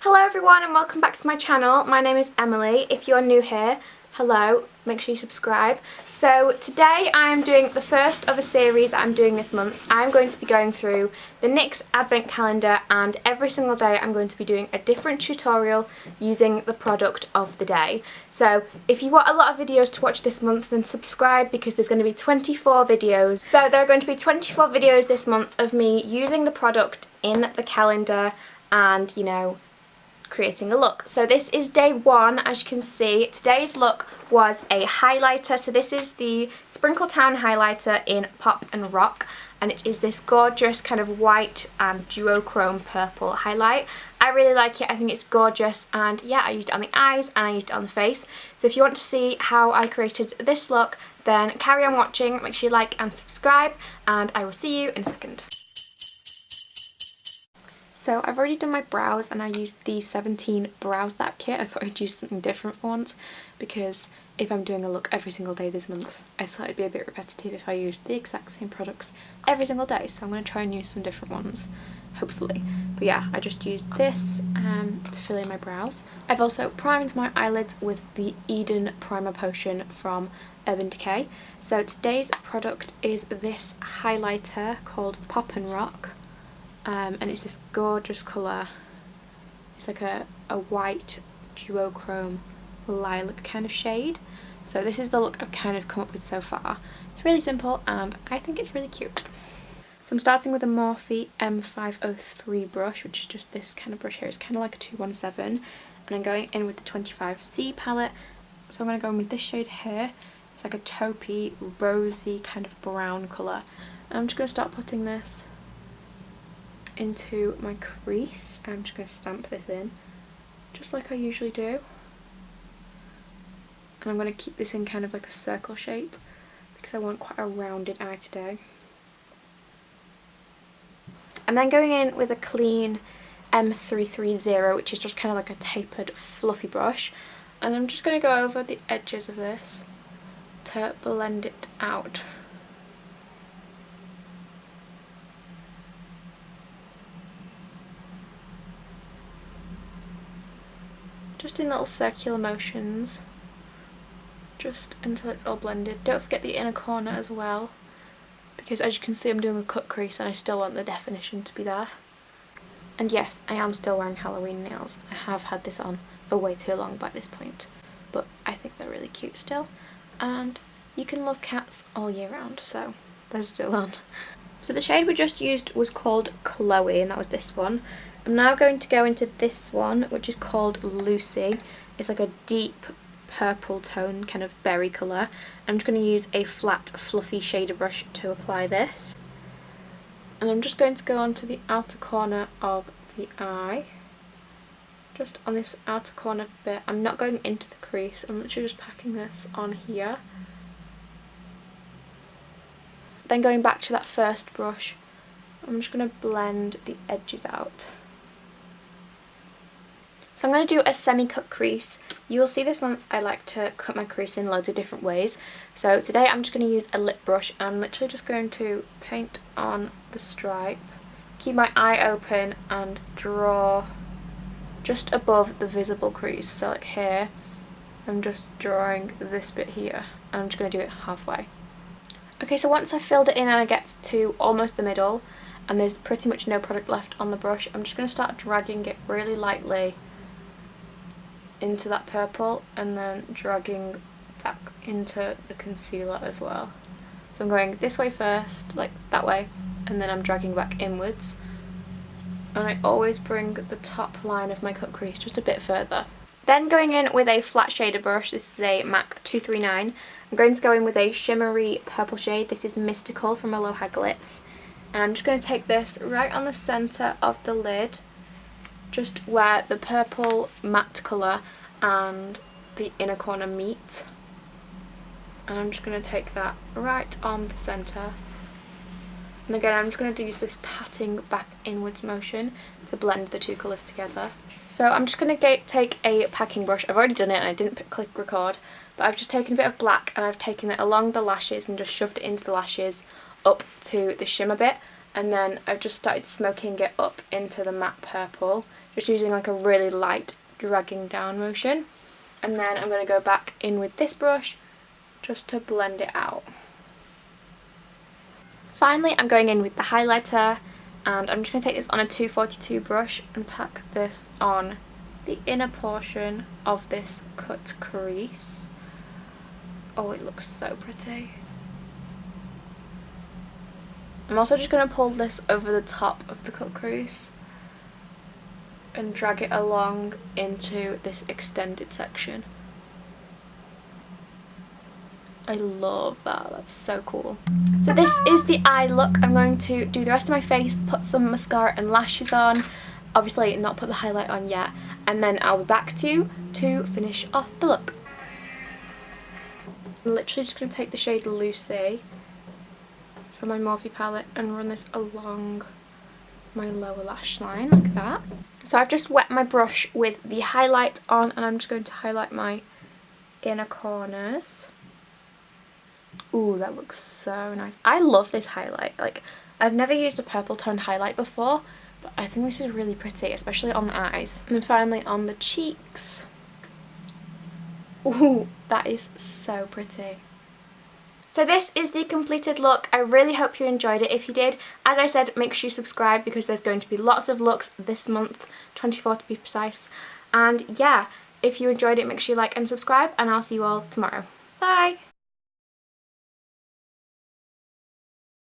Hello everyone and welcome back to my channel. My name is Emilee. If you're new here, hello, make sure you subscribe. So today I am doing the first of a series that I'm doing this month. I'm going to be going through the NYX Advent Calendar, and every single day I'm going to be doing a different tutorial using the product of the day. So if you want a lot of videos to watch this month, then subscribe because there's going to be 24 videos. So there are going to be 24 videos this month of me using the product in the calendar and, you know, creating a look. So this is day one. As you can see, today's look was a highlighter. So this is the Sprinkle Town highlighter in Pop and Rock, and it is this gorgeous kind of white and duochrome purple highlight. I really like it. I think it's gorgeous, and yeah, I used it on the eyes and I used it on the face. So if you want to see how I created this look, then carry on watching. Make sure you like and subscribe, and I will see you in a second. So I've already done my brows and I used the 17 Brows Lab kit. I thought I'd use something different for once because if I'm doing a look every single day this month, I thought it'd be a bit repetitive if I used the exact same products every single day. So I'm going to try and use some different ones, hopefully. But yeah, I just used this to fill in my brows. I've also primed my eyelids with the Eden Primer Potion from Urban Decay. So today's product is this highlighter called Pop and Rock. And it's this gorgeous colour. It's like a white duochrome lilac kind of shade. So this is the look I've kind of come up with so far. It's really simple and I think it's really cute. So I'm starting with a Morphe M503 brush, which is just this kind of brush here. It's kind of like a 217, and I'm going in with the 25C palette. So I'm going to go in with this shade here. It's like a taupey, rosy kind of brown colour. And I'm just going to start putting this into my crease. I'm just going to stamp this in just like I usually do, and I'm going to keep this in kind of like a circle shape because I want quite a rounded eye today. I'm then going in with a clean M330, which is just kind of like a tapered fluffy brush, and I'm just going to go over the edges of this to blend it out. Just in little circular motions, just until it's all blended. Don't forget the inner corner as well, because as you can see I'm doing a cut crease and I still want the definition to be there. And yes, I am still wearing Halloween nails. I have had this on for way too long by this point, but I think they're really cute still, and you can love cats all year round, so they're still on. So the shade we just used was called Chloe, and that was this one. I'm now going to go into this one, which is called Lucy. It's like a deep purple tone, kind of berry colour. I'm just going to use a flat, fluffy shader brush to apply this. And I'm just going to go onto the outer corner of the eye. Just on this outer corner bit. I'm not going into the crease, I'm literally just packing this on here. Then going back to that first brush, I'm just going to blend the edges out. So I'm going to do a semi-cut crease. You will see this month I like to cut my crease in loads of different ways. So today I'm just going to use a lip brush. I'm literally just going to paint on the stripe, keep my eye open and draw just above the visible crease. So like here, I'm just drawing this bit here, and I'm just going to do it halfway. Okay, so once I've filled it in and I get to almost the middle and there's pretty much no product left on the brush, I'm just going to start dragging it really lightly into that purple and then dragging back into the concealer as well. So I'm going this way first, like that way, and then I'm dragging back inwards. And I always bring the top line of my cut crease just a bit further. Then going in with a flat shader brush, this is a MAC 239. I'm going to go in with a shimmery purple shade. This is Mystical from GWA. And I'm just going to take this right on the centre of the lid, just where the purple matte colour and the inner corner meet. And I'm just going to take that right on the centre. And again, I'm just going to use this patting back inwards motion to blend the two colours together. So I'm just going to take a packing brush. I've already done it and I didn't click record, but I've just taken a bit of black and I've taken it along the lashes and just shoved it into the lashes up to the shimmer bit, and then I've just started smoking it up into the matte purple just using like a really light dragging down motion. And then I'm going to go back in with this brush just to blend it out. Finally, I'm going in with the highlighter, and I'm just going to take this on a 242 brush and pack this on the inner portion of this cut crease. Oh, it looks so pretty. I'm also just going to pull this over the top of the cut crease and drag it along into this extended section. I love that, that's so cool. So this is the eye look. I'm going to do the rest of my face, put some mascara and lashes on, obviously not put the highlight on yet, and then I'll be back to you to finish off the look. I'm literally just going to take the shade Lucy from my Morphe palette and run this along my lower lash line like that. So I've just wet my brush with the highlight on, and I'm just going to highlight my inner corners. Ooh, that looks so nice. I love this highlight. Like, I've never used a purple toned highlight before, but I think this is really pretty, especially on the eyes. And then finally on the cheeks. Ooh, that is so pretty. So this is the completed look. I really hope you enjoyed it. If you did, as I said, make sure you subscribe because there's going to be lots of looks this month, 24 to be precise. And yeah, if you enjoyed it, make sure you like and subscribe, and I'll see you all tomorrow. Bye!